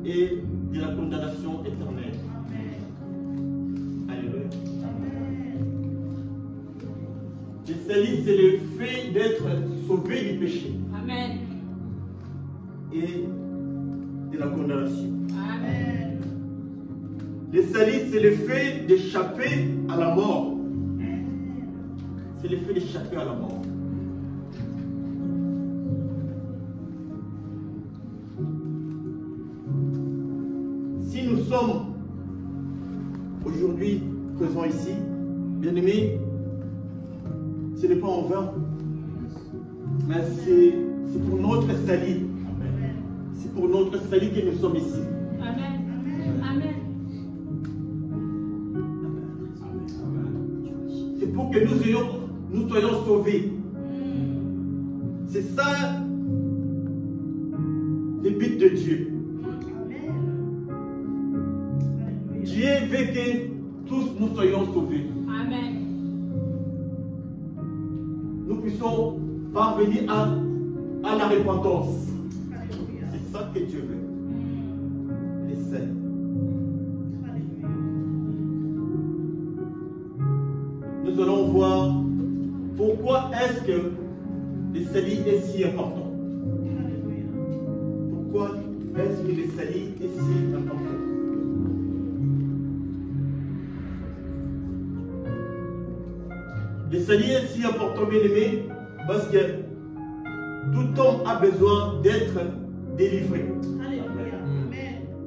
Et de la condamnation éternelle. Alléluia. Le salut, c'est le fait d'être sauvé du péché. Amen. Et de la condamnation. Amen. Le salut, c'est le fait d'échapper à la mort. C'est le fait d'échapper à la mort. Si nous sommes aujourd'hui présents ici, bien-aimés, ce n'est pas en vain. Mais c'est pour notre salut. C'est pour notre salut que nous sommes ici. Amen. Amen. C'est pour que nous soyons sauvés. C'est ça le but de Dieu. Dieu veut que tous nous soyons sauvés. Amen. Nous puissions parvenir à la repentance. C'est ça que Dieu veut. Les saints. Nous allons voir pourquoi est-ce que le salut est si important. Pourquoi est-ce que le salut est si important? Le salut est si important, bien aimé, parce que tout homme a besoin d'être délivré.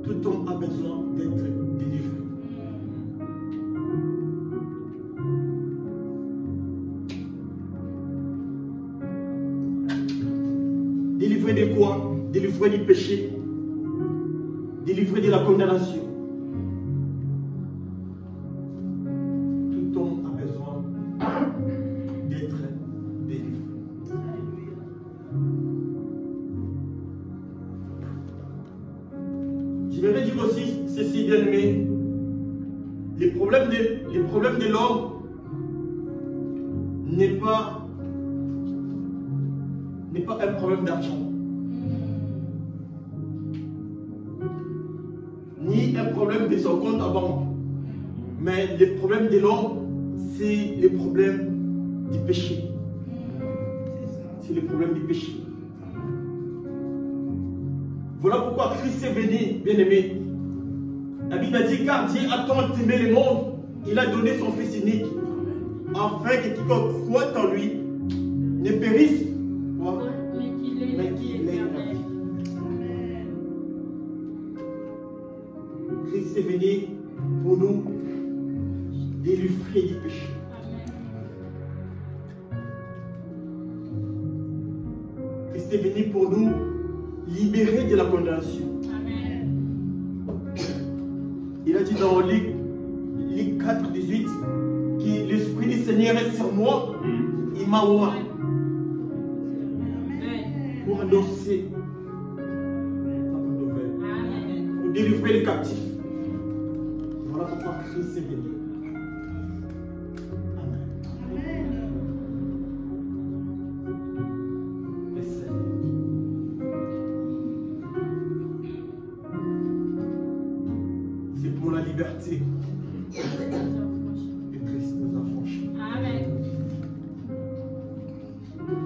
Tout homme a besoin d'être délivré. Délivré de quoi? Délivré du péché. Délivré de la condamnation. Tout homme a besoin d'être délivré. Je vais dire aussi ceci, bien aimé. Les problèmes de l'homme n'est pas un problème d'argent, ni un problème de son compte à banque, mais le problème de l'homme, c'est le problème du péché. C'est le problème du péché. Voilà pourquoi Christ est venu, bien aimé. La Bible a dit, car Dieu a tant aimé le monde, il a donné son Fils unique, afin que quiconque croit en lui ne périsse, mais qu'il ait la vie. Christ est venu pour nous délivrer du péché. Christ est venu pour nous libérer de la condamnation. Il a dit dans Luc 4, 18 que l'Esprit du Seigneur est sur moi, il m'a oint pour annoncer la bonne nouvelle, pour délivrer les captifs. Voilà pourquoi Christ est venu. Liberté que Christ nous a franchi. Amen.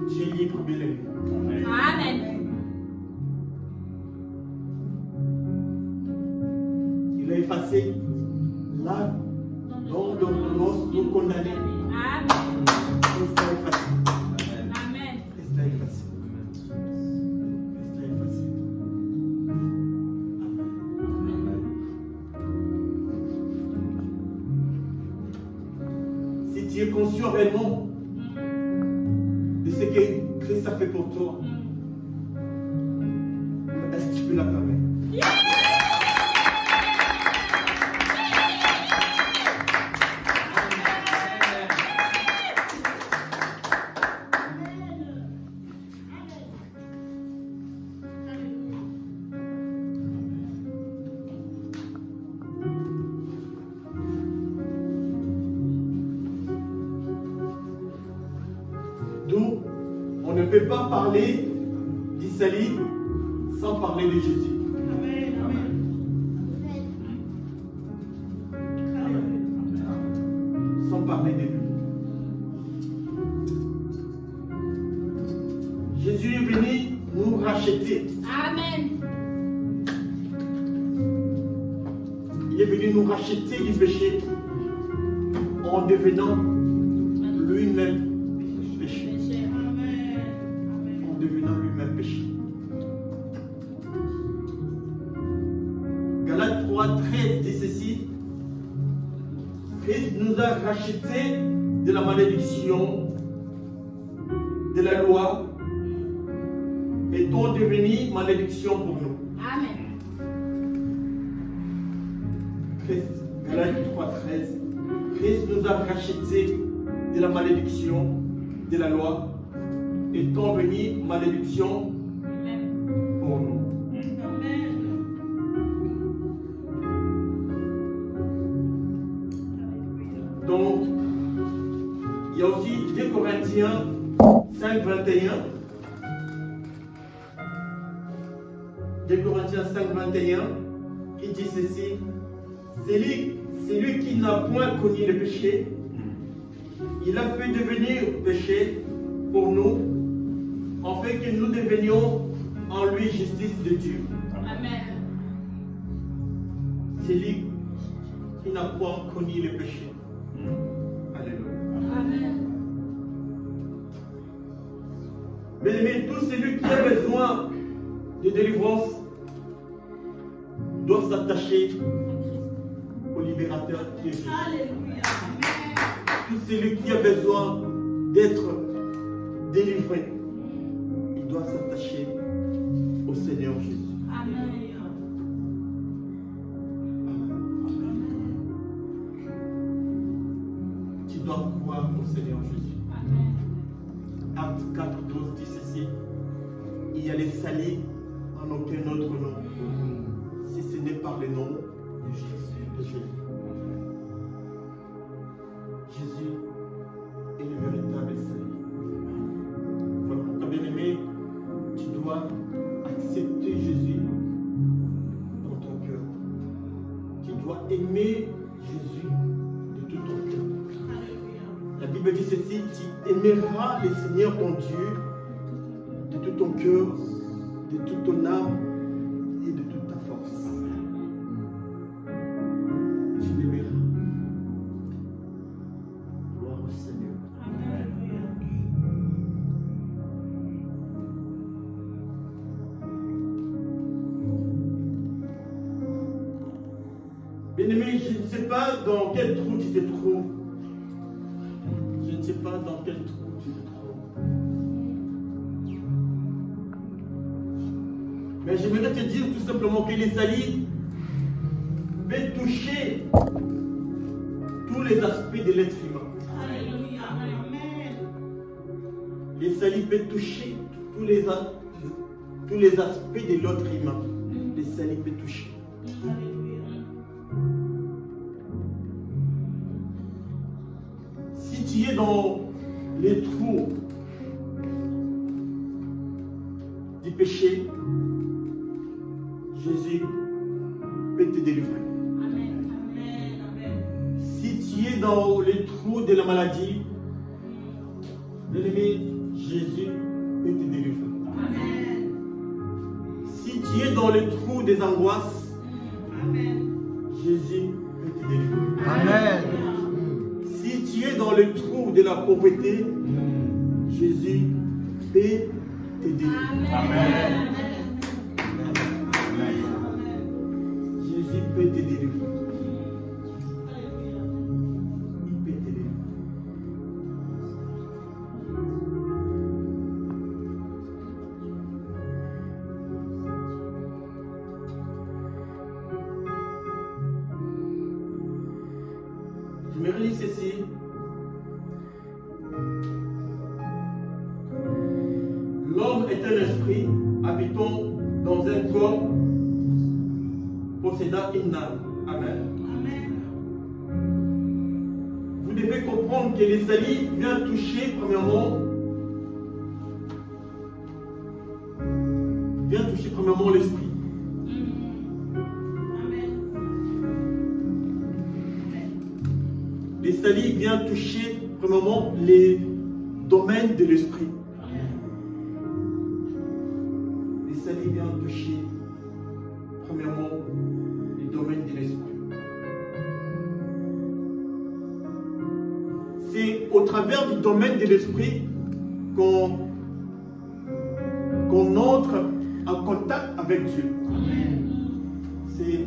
Tu es libre, bien-aimé. Amen. Il a effacé là dont nous condamnés. Amen. Christ a effacé. Amen. Christ a effacé. Tu es conscient réellement de ce que Christ a fait pour toi. Est-ce que tu peux l'acclamer? On ne peut pas parler du salut sans parler de Jésus. Amen. Amen. Sans parler de lui. Jésus est venu nous racheter. Amen. Il est venu nous racheter du péché en devenant lui-même péché. Devenant lui-même péché. Galates 3:13 dit ceci. Christ nous a rachetés de la malédiction, de la loi, étant devenus malédiction pour nous. Amen. Christ, Galates 3:13. Christ nous a rachetés de la malédiction de la loi, étant venu malédiction pour nous. Donc, il y a aussi 2 Corinthiens 5:21. 2 Corinthiens 5:21 qui dit ceci: celui qui n'a point connu le péché, il a fait devenir péché pour nous, afin que nous devenions en lui justice de Dieu. Amen. Celui qui n'a point connu le péché. Alléluia. Amen. Mais tout celui qui a besoin de délivrance doit s'attacher au libérateur qui est Jésus. Alléluia. Tout celui qui a besoin d'être délivré, il doit s'attacher au Seigneur Jésus. Amen. Tu dois croire au Seigneur Jésus. Amen. Acte 4:12 dit ceci: il y a les salis en aucun autre nom, si ce n'est par le nom de Jésus. Jésus est le véritable salut. Voilà pourquoi, bien-aimé, tu dois accepter Jésus dans ton cœur. Tu dois aimer Jésus de tout ton cœur. La Bible dit ceci: tu aimeras le Seigneur ton Dieu de tout ton cœur, de toute ton âme et de toute ta force. Tu l'aimeras. Gloire au Seigneur. Bien-aimé, je ne sais pas dans quel trou tu te trouves. Je ne sais pas dans quel trou tu te trouves. Mais j'aimerais te dire tout simplement que les salis peuvent toucher tous les aspects de l'être humain. Alléluia. Amen. Les salis peuvent toucher tous les aspects de l'autre humain. Les salis peuvent toucher. Si tu es dans les trous du péché, Jésus peut te délivrer. Amen. Amen. Si tu es dans les trous de la maladie, bien-aimé, Jésus peut te délivrer. Amen. Si tu es dans les trous des angoisses, Amen. Jésus peut te délivrer. Amen. Si tu es dans le trou de la pauvreté, Jésus peut te délivrer. Amen. Jésus peut te délivrer. Il peut te délivrer. Je me relis ceci. L'homme est un esprit habitant dans un corps possédant une âme. Amen. Vous devez comprendre que les salis viennent toucher premièrement l'esprit. Les salis viennent toucher premièrement les domaines de l'esprit. Les salis viennent toucher premièrement les domaines de l'esprit. C'est au travers du domaine de l'esprit qu'on entre en contact avec Dieu. C'est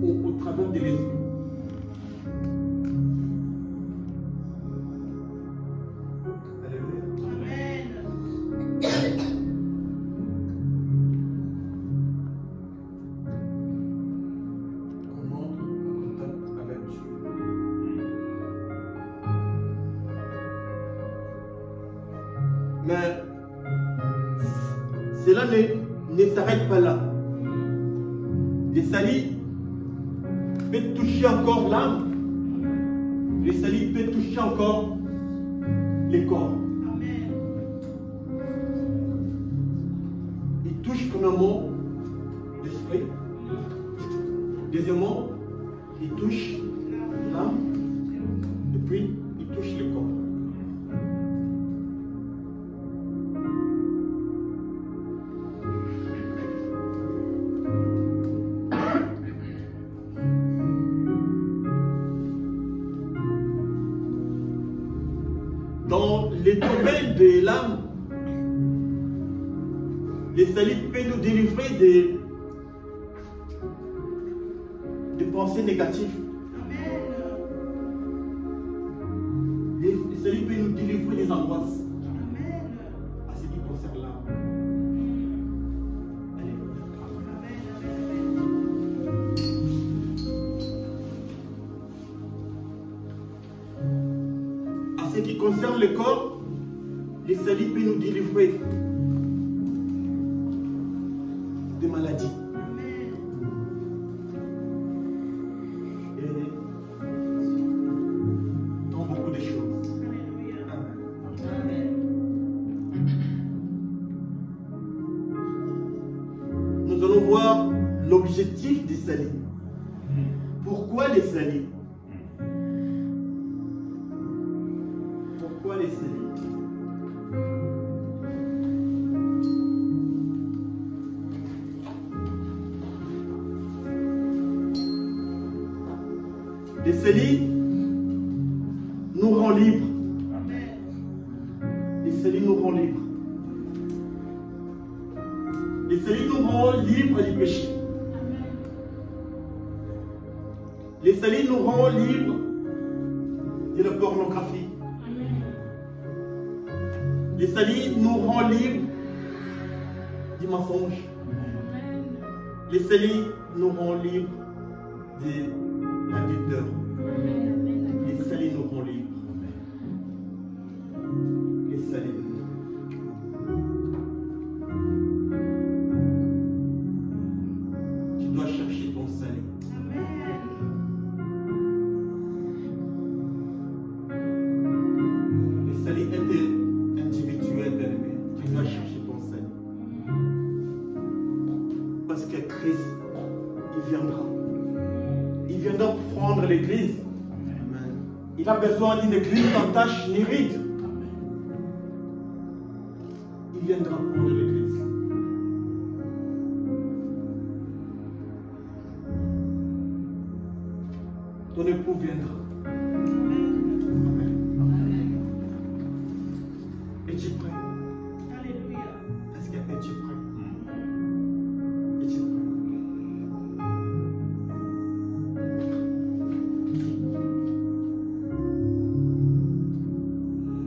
au travers de l'esprit. cela ne s'arrête pas là. Le salut peut toucher encore l'âme. Le salut peut toucher encore le corps. Amen. Il touche premièrement l'esprit. Deuxièmement, il touche l'âme. Et puis, il touche le corps. Dans les domaines de l'âme, le salut peut nous délivrer des pensées négatives. Amen. Le salut peut nous délivrer des angoisses Amen. à ce qui concerne l'âme. Alléluia. À ce qui concerne le corps, le salut peut nous délivrer des maladies. Et dans beaucoup de choses. Amen. Nous allons voir l'objectif du salut. Pourquoi le salut? Pourquoi le salut? Le salut nous rend libres. Le salut nous rend libres. Le salut nous rend libres du péché. Le salut nous rend libres de la pornographie. Le salut nous rend libres du mensonge. Le salut nous rend libres de l'adultère. Le salut nous rend libres. Le salut nous rend libres. Tu dois chercher ton salut. Le salut est individuel, bien-aimé. Tu dois chercher ton salut. Parce que Christ, il viendra. Il viendra prendre l'église. Il a besoin d'une église sans tache ni ride. Il viendra prendre l'église. Ton époux viendra. Es-tu prêt? Alléluia. Est-ce que es-tu prêt? Es-tu prêt?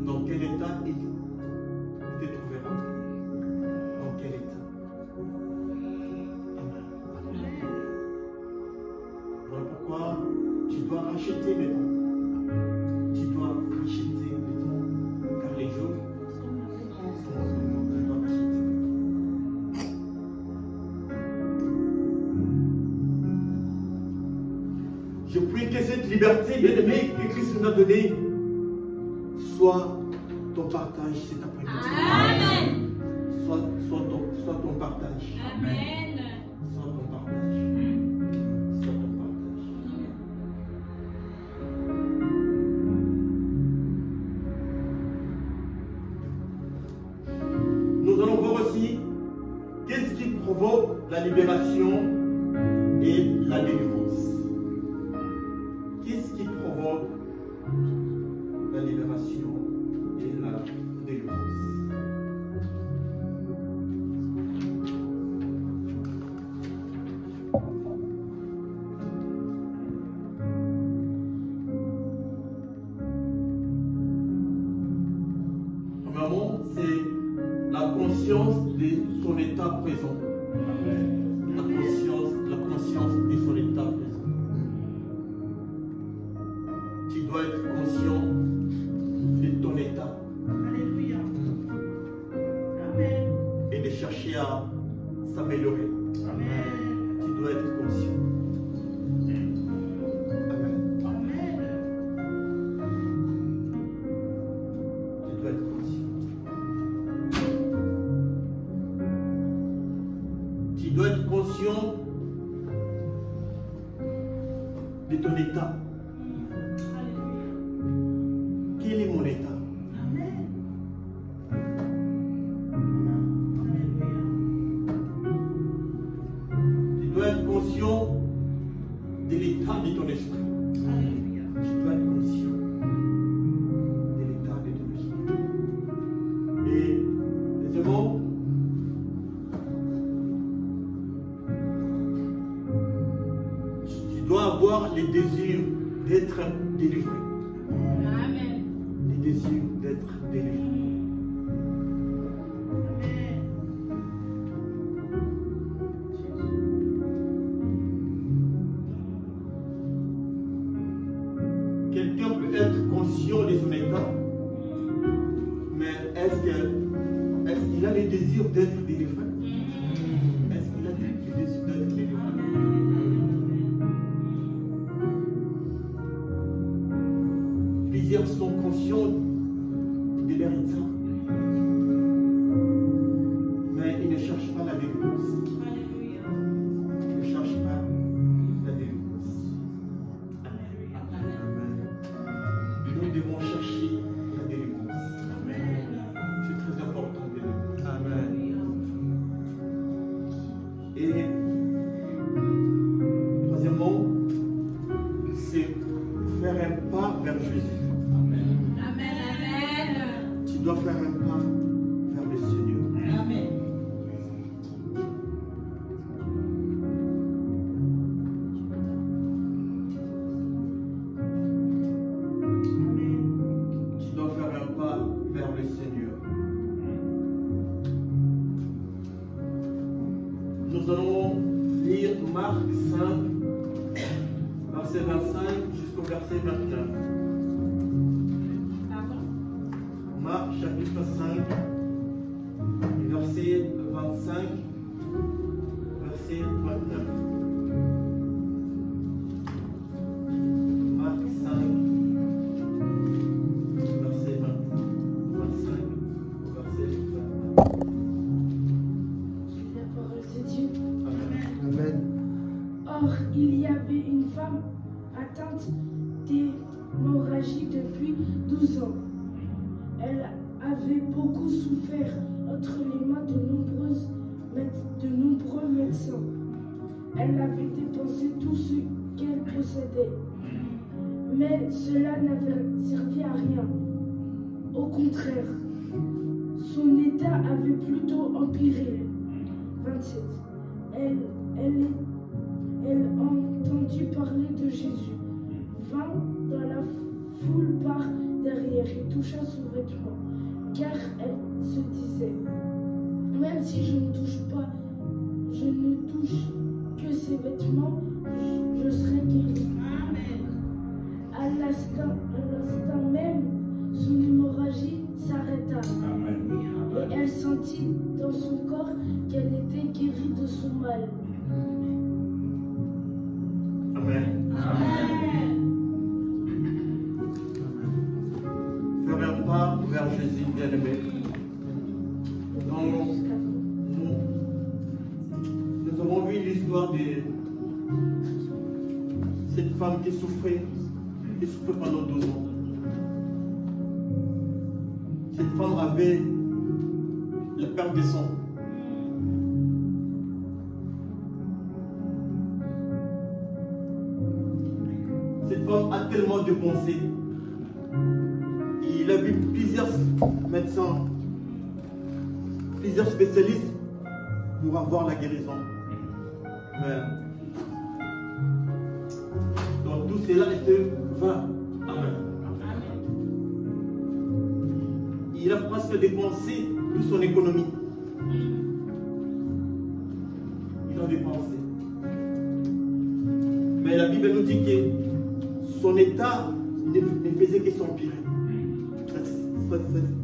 Dans quel état il te trouvera? Dans quel état? Amen. Voilà pourquoi tu dois racheter les dons. Tu dois racheter les dons. Car les jours sont mauvais. Tu dois racheter. Je prie que cette liberté bien-aimée que Christ nous a donnée soit ton partage cet après-midi. Amen. Soit ton partage. Amen. Soit ton partage. Soit ton partage. Nous allons voir aussi qu'est-ce qui provoque la libération et la délivrance. Qu'est-ce qui provoque la libération et la délivrance? Premièrement, c'est la conscience de son état présent. La conscience de son état présent. Tu dois être conscient de ton état Alléluia. Amen. et de chercher à s'améliorer. Amen. Tu dois être conscient. Amen. Amen. Tu dois être conscient. Tu dois être conscient de ton état. Alléluia. Quel est mon état? Amen. Tu dois être conscient de l'état de ton esprit. Alléluia. Tu dois être conscient de l'état de ton esprit. Et deuxièmement, tu dois avoir les désirs d'être délivré. Amen. Les désirs d'être délivré. Amen. Quelqu'un peut être conscient de son état, mais est-ce qu'il a les désirs d'être délivré? Est-ce qu'il a les désirs d'être délivré? Plusieurs sont conscients de leur état, mais ils ne cherchent pas la délivrance. Alléluia. Ils ne cherchent pas la délivrance. Nous devons chercher la délivrance. C'est très important. Amen. Et troisièmement, c'est faire un pas vers Jésus. Amen. Amen. Tu dois faire un pas vers le Seigneur. Amen. Tu dois faire un pas vers le Seigneur. Nous allons lire Marc 5, verset 25 jusqu'au verset 29. Pardon? Marc chapitre 5, verset 25, verset 29. Marc 5, verset 25, verset 29. La parole de Dieu. Amen. Amen. Or, il y avait une femme atteinte d'hémorragie depuis 12 ans. Elle avait beaucoup souffert entre les mains de nombreux médecins. Elle avait dépensé tout ce qu'elle possédait. Mais cela n'avait servi à rien. Au contraire, son état avait plutôt empiré. 27. Elle entendit parler de Jésus, vint dans la foule par derrière et toucha son vêtement, car elle se disait, même si je ne touche que ses vêtements, je serai guérie. Amen. À l'instant même, son hémorragie s'arrêta. Et elle sentit dans son corps qu'elle était guérie de son mal. Amen. Amen. Faire un pas vers Jésus, bien-aimé. Nous avons vu l'histoire de cette femme qui souffrait pendant 12 ans. Cette femme avait la perte de sang. Cette femme a tellement dépensé. Il a vu plusieurs médecins, plusieurs spécialistes pour avoir la guérison. Mais donc tout cela était vain. Amen. Il a presque dépensé toute son économie. Il a dépensé. Mais la Bible nous dit que son état ne faisait que s'empirer.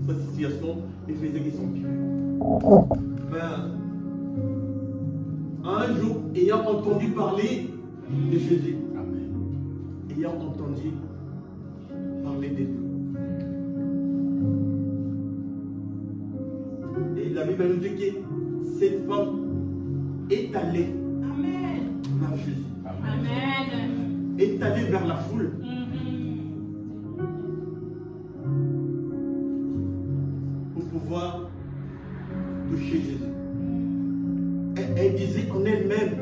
Sa situation ne faisait que s'empirer. ben, un jour, ayant entendu parler de Jésus, ayant entendu parler de lui. Et la Bible nous dit que cette femme est allée vers Jésus, est allée vers la foule. Pour pouvoir toucher Jésus. Elle disait en elle-même,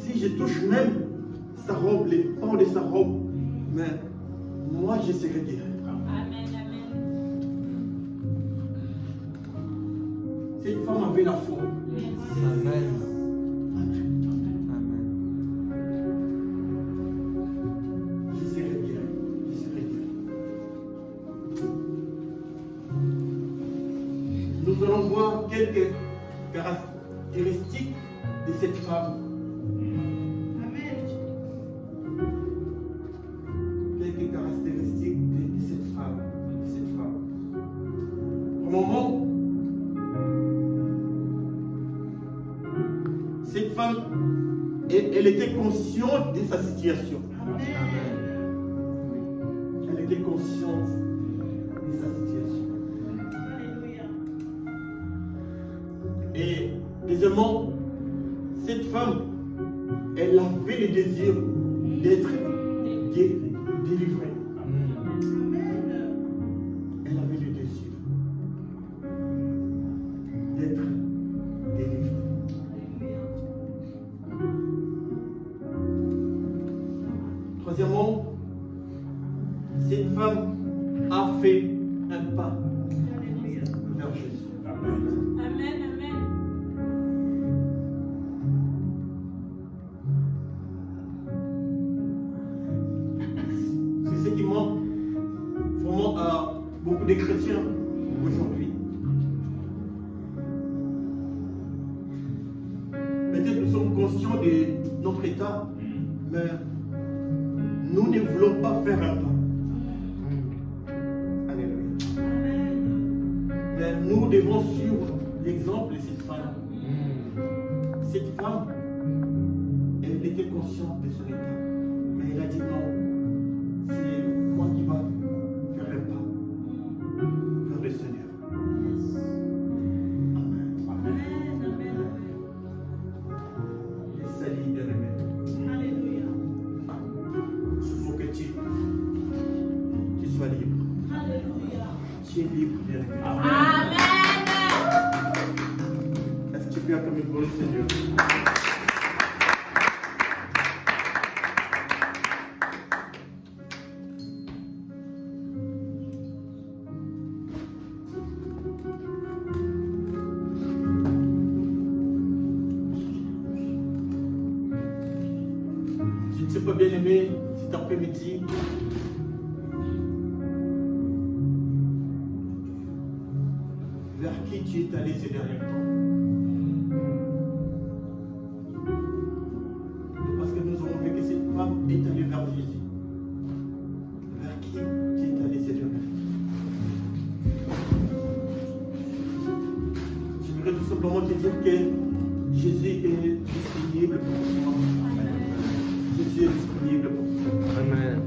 si je touche même sa robe, les pans de sa robe, mais moi je serai guéri. Cette femme avait la foi. Amen. Je serai guéri. Je serai guéri. Nous allons voir quelques caractéristiques de cette femme. Quelques caractéristiques de cette femme. Au moment, cette femme, elle était consciente de sa situation. Elle était consciente de sa situation. Et deuxièmement, cette femme, elle avait le désir d'être délivrée. Elle avait le désir d'être délivrée. Troisièmement, cette femme a fait un pas vers Jésus. C'est ce qui manque vraiment à beaucoup de chrétiens aujourd'hui. Peut-être nous sommes conscients de notre état, mais nous ne voulons pas faire un pas. Alléluia. Mais nous devons suivre l'exemple de cette femme. Cette femme, elle était consciente de son état. Mais elle a dit non, c'est moi qui va faire un pas vers le Seigneur. Amen. Et salut, bien-aimé. Il faut que tu sois libre. Tu es libre, bien-aimé. Est-ce que tu peux acclamer pour le Seigneur? Je ne sais pas, bien-aimé, cet après-midi, vers qui tu es allé ces derniers temps. Parce que nous avons vu que cette femme est allée vers Jésus. Vers qui tu es allé ces derniers temps. J'aimerais tout simplement te dire que Jésus est disponible pour toi. Jésus est disponible pour toi. Amen.